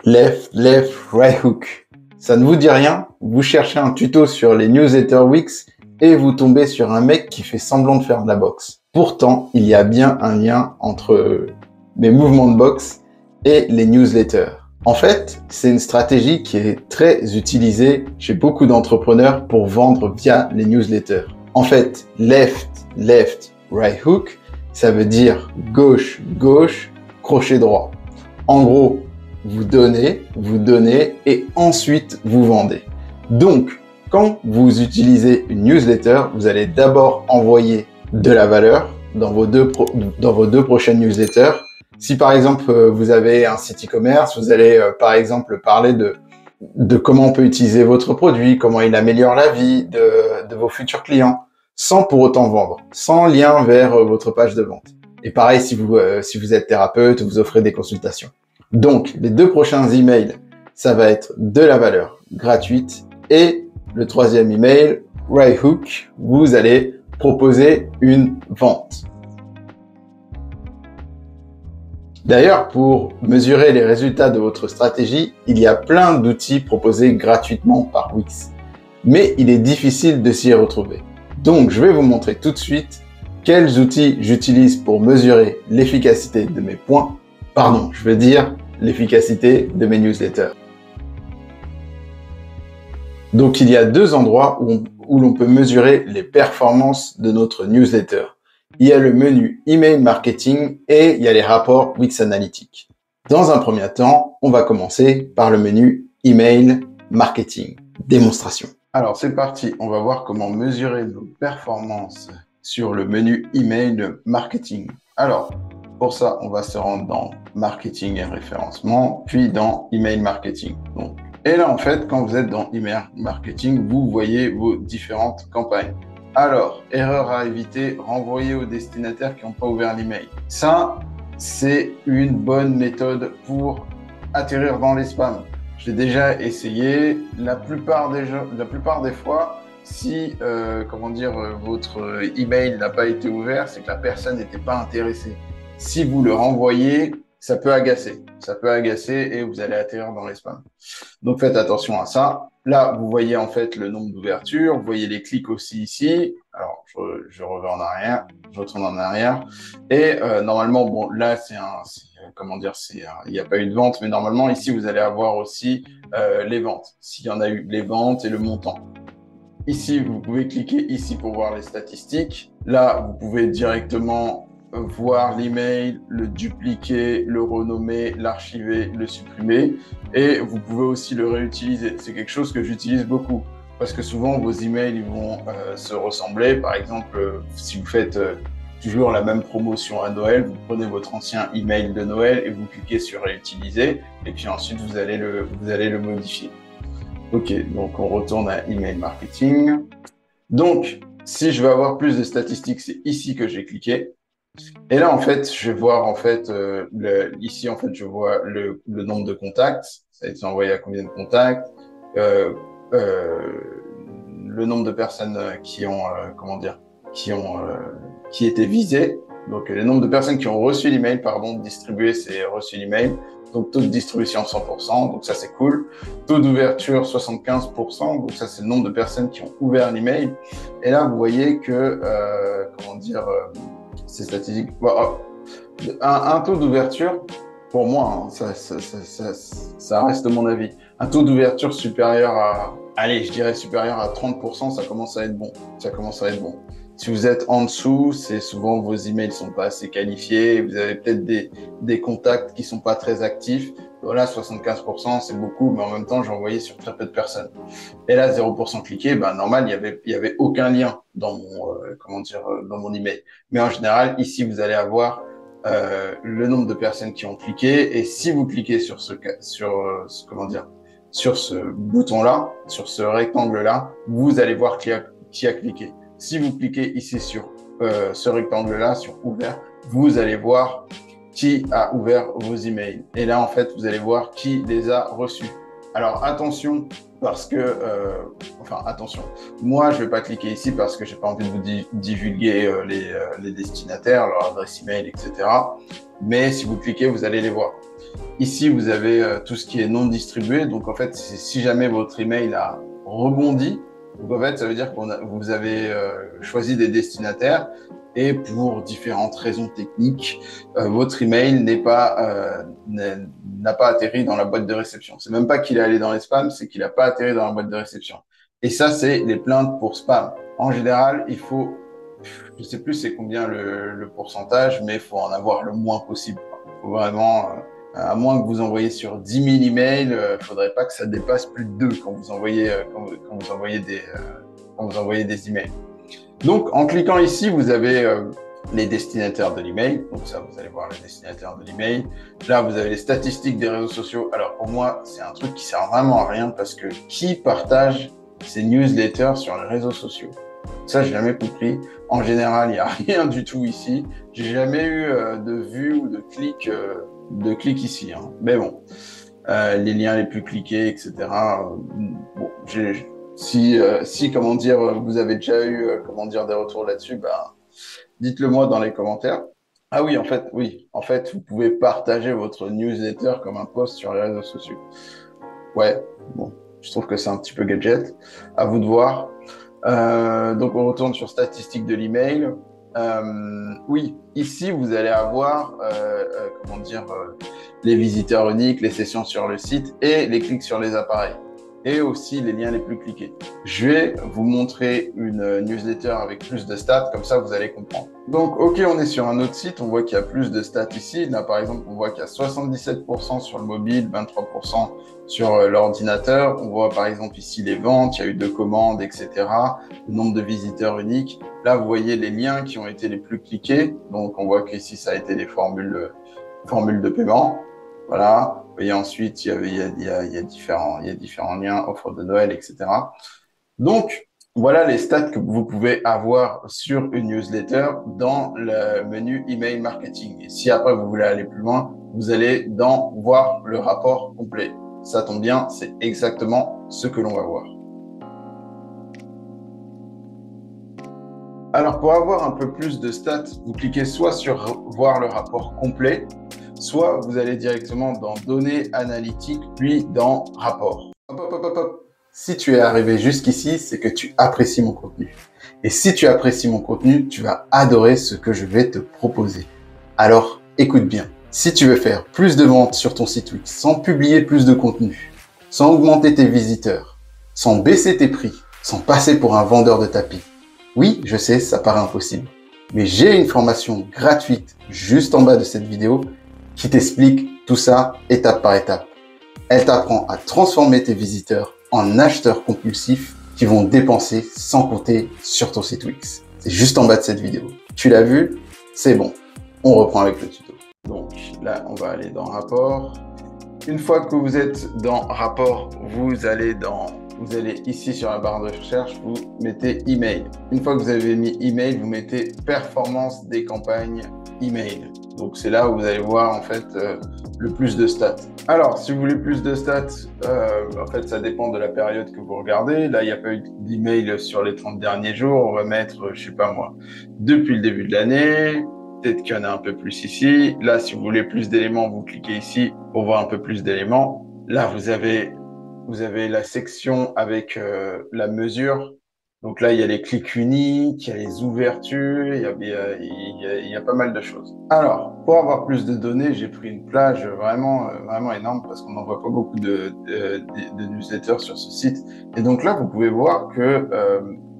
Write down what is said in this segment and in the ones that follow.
Left, left, right hook. Ça ne vous dit rien? Vous cherchez un tuto sur les newsletters Wix et vous tombez sur un mec qui fait semblant de faire de la boxe. Pourtant, il y a bien un lien entre mes mouvements de boxe et les newsletters. En fait, c'est une stratégie qui est très utilisée chez beaucoup d'entrepreneurs pour vendre via les newsletters. En fait, left, left, right hook, ça veut dire gauche, gauche, crochet droit. En gros, vous donnez et ensuite vous vendez. Donc, quand vous utilisez une newsletter, vous allez d'abord envoyer de la valeur dans vos deux prochaines newsletters. Si par exemple, vous avez un site e-commerce, vous allez par exemple parler de comment on peut utiliser votre produit, comment il améliore la vie de vos futurs clients, sans pour autant vendre, sans lien vers votre page de vente. Et pareil, si vous êtes thérapeute, vous offrez des consultations. Donc, les deux prochains emails, ça va être de la valeur gratuite et le troisième email, right hook, vous allez proposer une vente. D'ailleurs, pour mesurer les résultats de votre stratégie, il y a plein d'outils proposés gratuitement par Wix. Mais il est difficile de s'y retrouver. Donc, je vais vous montrer tout de suite quels outils j'utilise pour mesurer l'efficacité de mes points. Pardon, je veux dire l'efficacité de mes newsletters. Donc, il y a deux endroits où l'on peut mesurer les performances de notre newsletter. Il y a le menu Email Marketing et il y a les rapports Wix Analytics. Dans un premier temps, on va commencer par le menu Email Marketing. Démonstration. Alors, c'est parti. On va voir comment mesurer nos performances sur le menu Email Marketing. Alors, pour ça, on va se rendre dans Marketing et référencement, puis dans Email Marketing. Donc, et là, en fait, quand vous êtes dans Email Marketing, vous voyez vos différentes campagnes. Alors, erreur à éviter, renvoyer aux destinataires qui n'ont pas ouvert l'email. Ça, c'est une bonne méthode pour atterrir dans les spams. Je l'ai déjà essayé. La plupart des fois, si votre email n'a pas été ouvert, c'est que la personne n'était pas intéressée. Si vous le renvoyez, ça peut agacer. Ça peut agacer et vous allez atterrir dans les spams. Donc, faites attention à ça. Là, vous voyez en fait le nombre d'ouvertures. Vous voyez les clics aussi ici. Alors, je reviens en arrière. Je retourne en arrière. Et normalement, bon, là, il n'y a pas eu de vente. Mais normalement, ici, vous allez avoir aussi les ventes. S'il y en a eu, les ventes et le montant. Ici, vous pouvez cliquer ici pour voir les statistiques. Là, vous pouvez directement voir l'email, le dupliquer, le renommer, l'archiver, le supprimer. Et vous pouvez aussi le réutiliser. C'est quelque chose que j'utilise beaucoup parce que souvent, vos emails ils vont se ressembler. Par exemple, si vous faites toujours la même promotion à Noël, vous prenez votre ancien email de Noël et vous cliquez sur réutiliser. Et puis ensuite, vous allez le modifier. Ok, donc on retourne à Email Marketing. Donc, si je veux avoir plus de statistiques, c'est ici que j'ai cliqué. Et là, en fait, je vais voir, ici, en fait, je vois le nombre de contacts. Ça a été envoyé à combien de contacts, le nombre de personnes qui étaient visées. Donc, le nombre de personnes qui ont reçu l'email, distribué, c'est reçu l'email. Donc, taux de distribution 100%, donc ça, c'est cool. Taux d'ouverture 75%, donc ça, c'est le nombre de personnes qui ont ouvert l'email. Et là, vous voyez que, ces statistiques. Un taux d'ouverture, pour moi, hein, ça reste mon avis. Un taux d'ouverture supérieur à 30%, ça commence à être bon. Si vous êtes en dessous, c'est souvent vos emails sont pas assez qualifiés, vous avez peut-être des contacts qui sont pas très actifs. Voilà, 75%, c'est beaucoup, mais en même temps, j'ai envoyé sur très peu de personnes. Et là, 0% cliqué, normal, il y avait aucun lien dans mon email. Mais en général, ici, vous allez avoir le nombre de personnes qui ont cliqué. Et si vous cliquez sur ce bouton-là, sur ce rectangle-là, vous allez voir qui a cliqué. Si vous cliquez ici sur ce rectangle-là, sur ouvert, vous allez voir qui a ouvert vos emails. Et là, en fait, vous allez voir qui les a reçus. Alors, attention, parce que, attention. Moi, je vais pas cliquer ici parce que j'ai pas envie de vous divulguer les destinataires, leur adresse email, etc. Mais si vous cliquez, vous allez les voir. Ici, vous avez tout ce qui est non distribué. Donc, en fait, si jamais votre email a rebondi, donc en fait, ça veut dire que vous avez choisi des destinataires et pour différentes raisons techniques, votre email n'a pas atterri dans la boîte de réception. C'est même pas qu'il est allé dans les spams, c'est qu'il n'a pas atterri dans la boîte de réception. Et ça, c'est les plaintes pour spam. En général, il faut, je sais plus c'est combien le pourcentage, mais il faut en avoir le moins possible. Il faut vraiment, à moins que vous envoyez sur 10 000 emails, faudrait pas que ça dépasse plus de 2 quand vous envoyez, quand vous envoyez des emails. Donc, en cliquant ici, vous avez les destinataires de l'email. Donc ça, vous allez voir les destinataires de l'email. Là, vous avez les statistiques des réseaux sociaux. Alors, pour moi, c'est un truc qui sert vraiment à rien parce que qui partage ces newsletters sur les réseaux sociaux? Ça, j'ai jamais compris. En général, il n'y a rien du tout ici. J'ai jamais eu de vue ou de clic ici. Hein. Mais bon, les liens les plus cliqués, etc. Bon, si comment dire, vous avez déjà eu comment dire des retours là-dessus, bah, dites-le moi dans les commentaires. Ah oui, en fait, vous pouvez partager votre newsletter comme un post sur les réseaux sociaux. Ouais, bon, je trouve que c'est un petit peu gadget. À vous de voir. Donc, on retourne sur statistiques de l'email. Oui, ici, vous allez avoir, comment dire, les visiteurs uniques, les sessions sur le site et les clics sur les appareils. Et aussi les liens les plus cliqués. Je vais vous montrer une newsletter avec plus de stats, comme ça vous allez comprendre. Donc, ok, on est sur un autre site, on voit qu'il y a plus de stats ici. Là, par exemple, on voit qu'il y a 77% sur le mobile, 23% sur l'ordinateur. On voit par exemple ici les ventes, il y a eu 2 commandes, etc. Le nombre de visiteurs uniques. Là, vous voyez les liens qui ont été les plus cliqués. Donc, on voit qu'ici, ça a été les formules de paiement. Voilà. Vous voyez, ensuite, il y a différents liens, offres de Noël, etc. Donc, voilà les stats que vous pouvez avoir sur une newsletter dans le menu email marketing. Et si après vous voulez aller plus loin, vous allez dans voir le rapport complet. Ça tombe bien, c'est exactement ce que l'on va voir. Alors, pour avoir un peu plus de stats, vous cliquez soit sur voir le rapport complet, soit vous allez directement dans données analytiques, puis dans rapport. Hop, hop, hop, hop. Si tu es arrivé jusqu'ici, c'est que tu apprécies mon contenu. Et si tu apprécies mon contenu, tu vas adorer ce que je vais te proposer. Alors, écoute bien. Si tu veux faire plus de ventes sur ton site Wix sans publier plus de contenu, sans augmenter tes visiteurs, sans baisser tes prix, sans passer pour un vendeur de tapis, oui, je sais, ça paraît impossible. Mais j'ai une formation gratuite juste en bas de cette vidéo qui t'explique tout ça étape par étape. Elle t'apprend à transformer tes visiteurs en acheteurs compulsifs qui vont dépenser sans compter sur ton site Wix. C'est juste en bas de cette vidéo. Tu l'as vu? C'est bon. On reprend avec le tuto. Donc là, on va aller dans rapport. Une fois que vous êtes dans rapport, vous allez ici sur la barre de recherche, vous mettez email. Une fois que vous avez mis email, vous mettez performance des campagnes email. Donc c'est là où vous allez voir en fait le plus de stats. Alors si vous voulez plus de stats, en fait ça dépend de la période que vous regardez. Là il n'y a pas eu d'email sur les 30 derniers jours. On va mettre, je sais pas moi, depuis le début de l'année. Peut-être qu'il y en a un peu plus ici. Là si vous voulez plus d'éléments, vous cliquez ici pour voir un peu plus d'éléments. Là vous avez la section avec la mesure. Donc là, il y a les clics uniques, il y a les ouvertures, il y a pas mal de choses. Alors, pour avoir plus de données, j'ai pris une plage vraiment énorme parce qu'on n'en voit pas beaucoup de newsletters sur ce site. Et donc là, vous pouvez voir que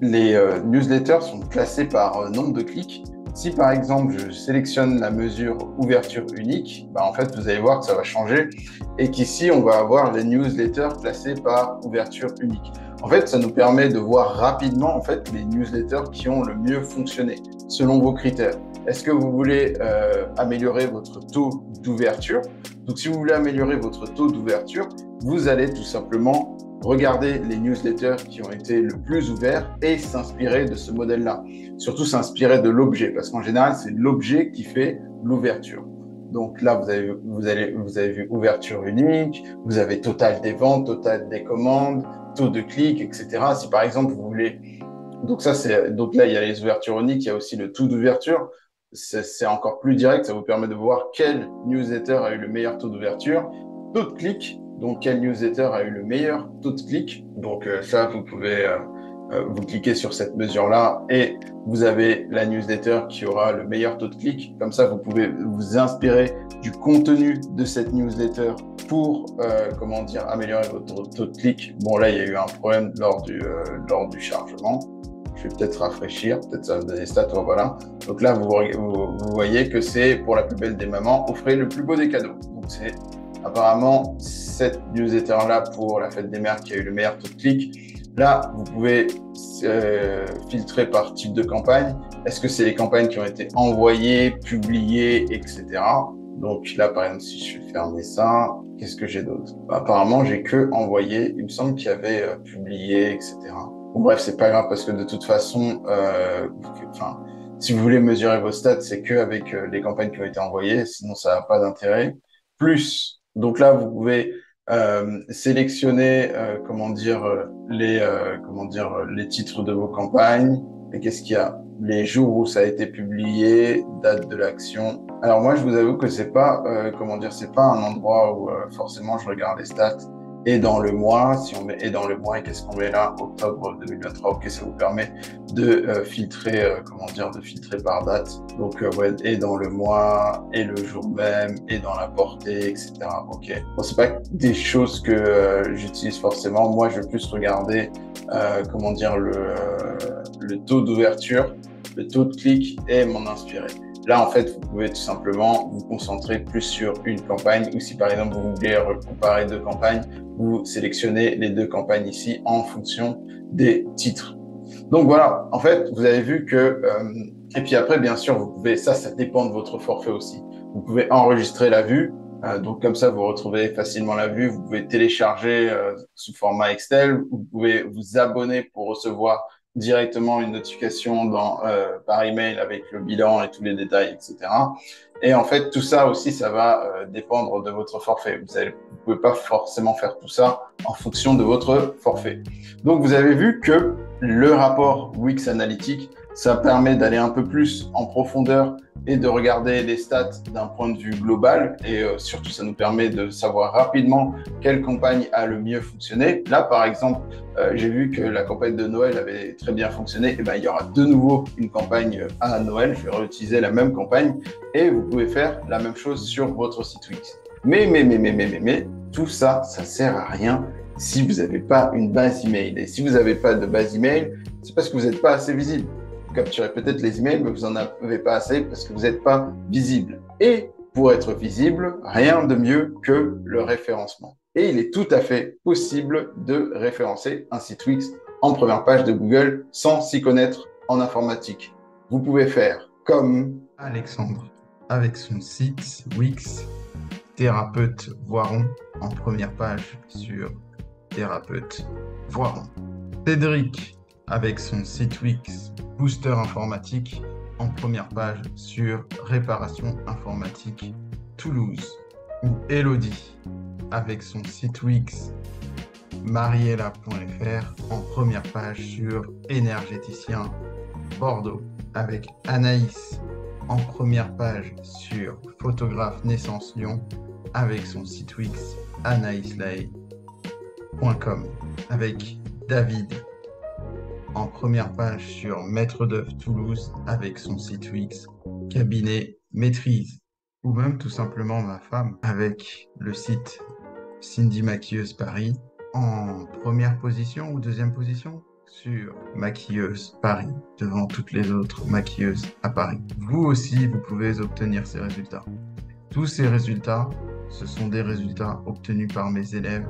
les newsletters sont classés par nombre de clics. Si par exemple, je sélectionne la mesure ouverture unique, bah, en fait, vous allez voir que ça va changer et qu'ici, on va avoir les newsletters classés par ouverture unique. En fait, ça nous permet de voir rapidement en fait, les newsletters qui ont le mieux fonctionné selon vos critères. Est-ce que vous voulez améliorer votre taux d'ouverture? Donc, si vous voulez améliorer votre taux d'ouverture, vous allez tout simplement regarder les newsletters qui ont été le plus ouverts et s'inspirer de ce modèle-là. Surtout s'inspirer de l'objet, parce qu'en général, c'est l'objet qui fait l'ouverture. Donc là, vous avez vu ouverture unique, vous avez total des ventes, total des commandes, taux de clic, etc. Si par exemple, vous voulez... Donc là, il y a les ouvertures uniques, il y a aussi le taux d'ouverture. c'est encore plus direct. Ça vous permet de voir quel newsletter a eu le meilleur taux d'ouverture, taux de clic, donc quel newsletter a eu le meilleur taux de clic. Donc ça, vous pouvez vous cliquez sur cette mesure-là et vous avez la newsletter qui aura le meilleur taux de clic. Comme ça, vous pouvez vous inspirer du contenu de cette newsletter pour comment dire, améliorer votre taux de clic. Bon, là, il y a eu un problème lors du chargement. Je vais peut-être rafraîchir, peut-être ça va me donner des stats, voilà. Donc là, vous voyez que c'est pour la plus belle des mamans, offrez le plus beau des cadeaux. Donc c'est apparemment cette newsletter-là pour la fête des mères qui a eu le meilleur taux de clic. Là, vous pouvez filtrer par type de campagne. Est-ce que c'est les campagnes qui ont été envoyées, publiées, etc. Donc là, par exemple, si je vais fermer ça, qu'est-ce que j'ai d'autre? Apparemment, j'ai que envoyé. Il me semble qu'il y avait publié, etc. Bon, bref, c'est pas grave parce que de toute façon, si vous voulez mesurer vos stats, c'est que avec les campagnes qui ont été envoyées, sinon ça n'a pas d'intérêt. Plus, donc là, vous pouvez sélectionner, les titres de vos campagnes. Et qu'est-ce qu'il y a? Les jours où ça a été publié, date de l'action. Alors moi, je vous avoue que c'est pas, c'est pas un endroit où forcément je regarde les stats. Et dans le mois, si on met et dans le mois, et qu'est-ce qu'on met là? Octobre 2023, ok, ça vous permet de filtrer, de filtrer par date. Donc, ouais, et dans le mois, et le jour même, et dans la portée, etc. Ok. Bon, c'est pas des choses que j'utilise forcément. Moi, je veux plus regarder, le taux d'ouverture, le taux de clic et m'en inspirer. Là, en fait, vous pouvez tout simplement vous concentrer plus sur une campagne ou si par exemple vous voulez comparer deux campagnes, vous sélectionnez les deux campagnes ici en fonction des titres. Donc voilà, en fait, vous avez vu que... et puis après, bien sûr, vous pouvez, ça dépend de votre forfait aussi. Vous pouvez enregistrer la vue. Donc comme ça, vous retrouvez facilement la vue. Vous pouvez télécharger sous format Excel. Vous pouvez vous abonner pour recevoir directement une notification par email avec le bilan et tous les détails, etc. Et en fait, tout ça aussi, ça va dépendre de votre forfait. Vous pouvez pas forcément faire tout ça en fonction de votre forfait. Donc, vous avez vu que le rapport Wix Analytics, ça permet d'aller un peu plus en profondeur et de regarder les stats d'un point de vue global. Et surtout, ça nous permet de savoir rapidement quelle campagne a le mieux fonctionné. Là, par exemple, j'ai vu que la campagne de Noël avait très bien fonctionné. Et ben, il y aura de nouveau une campagne à Noël. Je vais réutiliser la même campagne et vous pouvez faire la même chose sur votre site Wix. Mais, tout ça, ça sert à rien si vous n'avez pas une base email. Et si vous n'avez pas de base email, c'est parce que vous n'êtes pas assez visible. Vous capturez peut-être les emails, mais vous n'en avez pas assez parce que vous n'êtes pas visible. Et pour être visible, rien de mieux que le référencement. Et il est tout à fait possible de référencer un site Wix en première page de Google sans s'y connaître en informatique. Vous pouvez faire comme Alexandre avec son site Wix Thérapeute Voiron en première page sur Thérapeute Voiron. Cédric avec son site Wix Booster Informatique en première page sur Réparation Informatique Toulouse. Ou Elodie avec son site Wix mariella.fr en première page sur Énergéticien Bordeaux. Avec Anaïs en première page sur Photographe Naissance Lyon avec son site Wix anaïslay.com. Avec David en première page sur Maître d'œuvre Toulouse avec son site Wix Cabinet Maîtrise. Ou même tout simplement ma femme avec le site Cindy Maquilleuse Paris en première position ou deuxième position sur Maquilleuse Paris devant toutes les autres maquilleuses à Paris. Vous aussi, vous pouvez obtenir ces résultats. Tous ces résultats, ce sont des résultats obtenus par mes élèves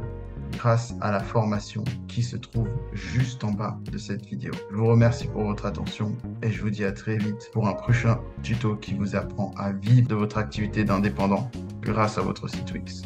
grâce à la formation qui se trouve juste en bas de cette vidéo. Je vous remercie pour votre attention et je vous dis à très vite pour un prochain tuto qui vous apprend à vivre de votre activité d'indépendant grâce à votre site Wix.